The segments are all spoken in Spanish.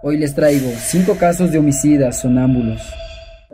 Hoy les traigo 5 casos de homicidas sonámbulos.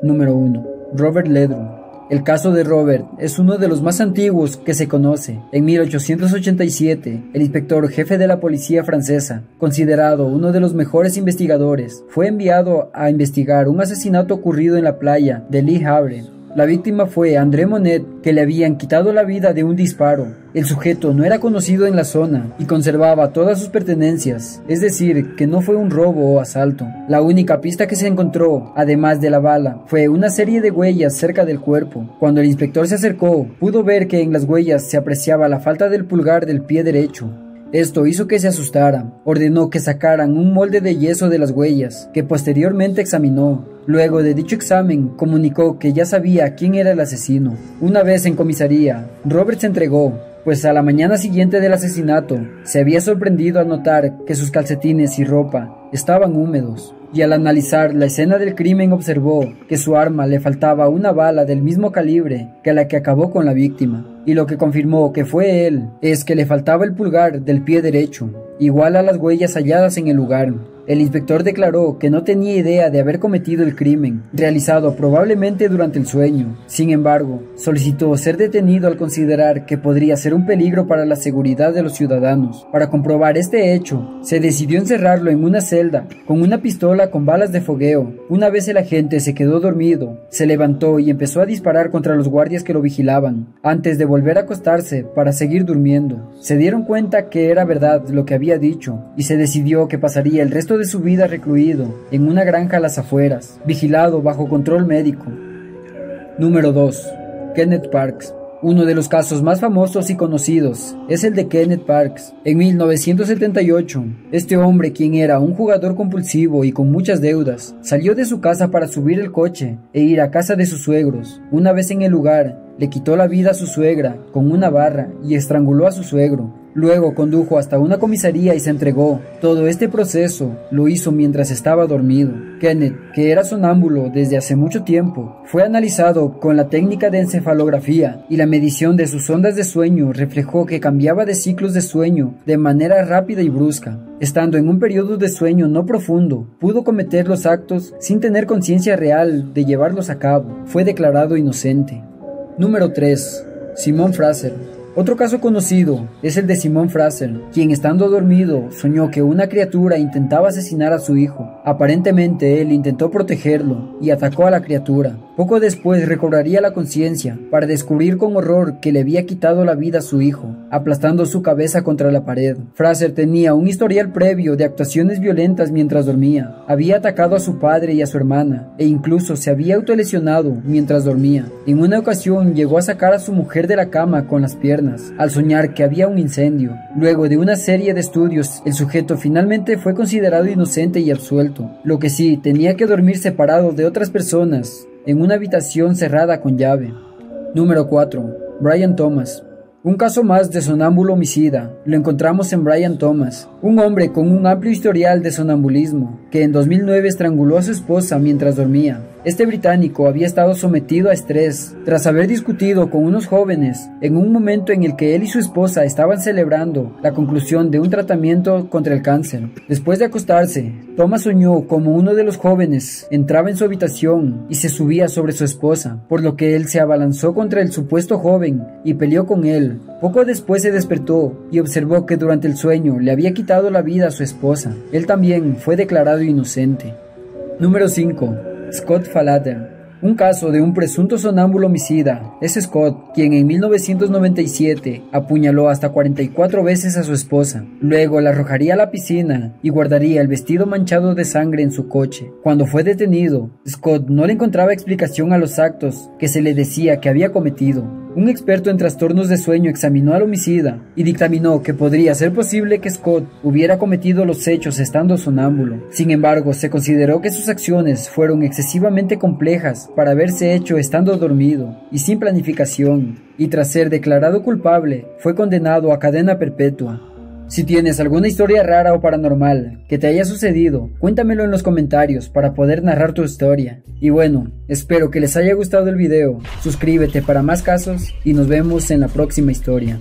Número 1. Robert Leedrum. El caso de Robert es uno de los más antiguos que se conoce. En 1887, el inspector jefe de la policía francesa, considerado uno de los mejores investigadores, fue enviado a investigar un asesinato ocurrido en la playa de Le Havre. La víctima fue André Monet, que le habían quitado la vida de un disparo. El sujeto no era conocido en la zona y conservaba todas sus pertenencias, es decir, que no fue un robo o asalto. La única pista que se encontró, además de la bala, fue una serie de huellas cerca del cuerpo. Cuando el inspector se acercó, pudo ver que en las huellas se apreciaba la falta del pulgar del pie derecho. Esto hizo que se asustara. Ordenó que sacaran un molde de yeso de las huellas, que posteriormente examinó. Luego de dicho examen, comunicó que ya sabía quién era el asesino. Una vez en comisaría, Robert se entregó, pues a la mañana siguiente del asesinato, se había sorprendido al notar que sus calcetines y ropa estaban húmedos. Y al analizar la escena del crimen observó que su arma le faltaba una bala del mismo calibre que la que acabó con la víctima. Y lo que confirmó que fue él es que le faltaba el pulgar del pie derecho, igual a las huellas halladas en el lugar. El inspector declaró que no tenía idea de haber cometido el crimen, realizado probablemente durante el sueño. Sin embargo, solicitó ser detenido al considerar que podría ser un peligro para la seguridad de los ciudadanos. Para comprobar este hecho, se decidió encerrarlo en una celda con una pistola con balas de fogueo. Una vez el agente se quedó dormido, se levantó y empezó a disparar contra los guardias que lo vigilaban, antes de volver a acostarse para seguir durmiendo. Se dieron cuenta que era verdad lo que había dicho, y se decidió que pasaría el resto de su vida recluido en una granja a las afueras, vigilado bajo control médico. Número 2. Kenneth Parks. Uno de los casos más famosos y conocidos es el de Kenneth Parks. En 1978, este hombre, quien era un jugador compulsivo y con muchas deudas, salió de su casa para subir el coche e ir a casa de sus suegros. Una vez en el lugar, le quitó la vida a su suegra con una barra y estranguló a su suegro. Luego condujo hasta una comisaría y se entregó. Todo este proceso lo hizo mientras estaba dormido. Kenneth, que era sonámbulo desde hace mucho tiempo, fue analizado con la técnica de encefalografía y la medición de sus ondas de sueño reflejó que cambiaba de ciclos de sueño de manera rápida y brusca. Estando en un periodo de sueño no profundo, pudo cometer los actos sin tener conciencia real de llevarlos a cabo. Fue declarado inocente. Número 3. Simon Fraser. Otro caso conocido es el de Simon Fraser, quien estando dormido soñó que una criatura intentaba asesinar a su hijo. Aparentemente él intentó protegerlo y atacó a la criatura. Poco después recobraría la conciencia para descubrir con horror que le había quitado la vida a su hijo, aplastando su cabeza contra la pared. Fraser tenía un historial previo de actuaciones violentas mientras dormía. Había atacado a su padre y a su hermana, e incluso se había autolesionado mientras dormía. En una ocasión llegó a sacar a su mujer de la cama con las piernas, al soñar que había un incendio. Luego de una serie de estudios, el sujeto finalmente fue considerado inocente y absuelto. Lo que sí, tenía que dormir separado de otras personas, en una habitación cerrada con llave. Número 4. Brian Thomas. Un caso más de sonámbulo homicida. Lo encontramos en Brian Thomas, un hombre con un amplio historial de sonambulismo, que en 2009 estranguló a su esposa mientras dormía. Este británico había estado sometido a estrés tras haber discutido con unos jóvenes en un momento en el que él y su esposa estaban celebrando la conclusión de un tratamiento contra el cáncer. Después de acostarse, Thomas soñó como uno de los jóvenes entraba en su habitación y se subía sobre su esposa, por lo que él se abalanzó contra el supuesto joven y peleó con él. Poco después se despertó y observó que durante el sueño le había quitado la vida a su esposa. Él también fue declarado inocente. Número 5. Scott Falater. Un caso de un presunto sonámbulo homicida. Es Scott, quien en 1997 apuñaló hasta 44 veces a su esposa. Luego la arrojaría a la piscina y guardaría el vestido manchado de sangre en su coche. Cuando fue detenido, Scott no le encontraba explicación a los actos que se le decía que había cometido. Un experto en trastornos de sueño examinó al homicida y dictaminó que podría ser posible que Scott hubiera cometido los hechos estando sonámbulo. Sin embargo, se consideró que sus acciones fueron excesivamente complejas para haberse hecho estando dormido y sin planificación, y tras ser declarado culpable, fue condenado a cadena perpetua. Si tienes alguna historia rara o paranormal que te haya sucedido, cuéntamelo en los comentarios para poder narrar tu historia. Y bueno, espero que les haya gustado el video, suscríbete para más casos y nos vemos en la próxima historia.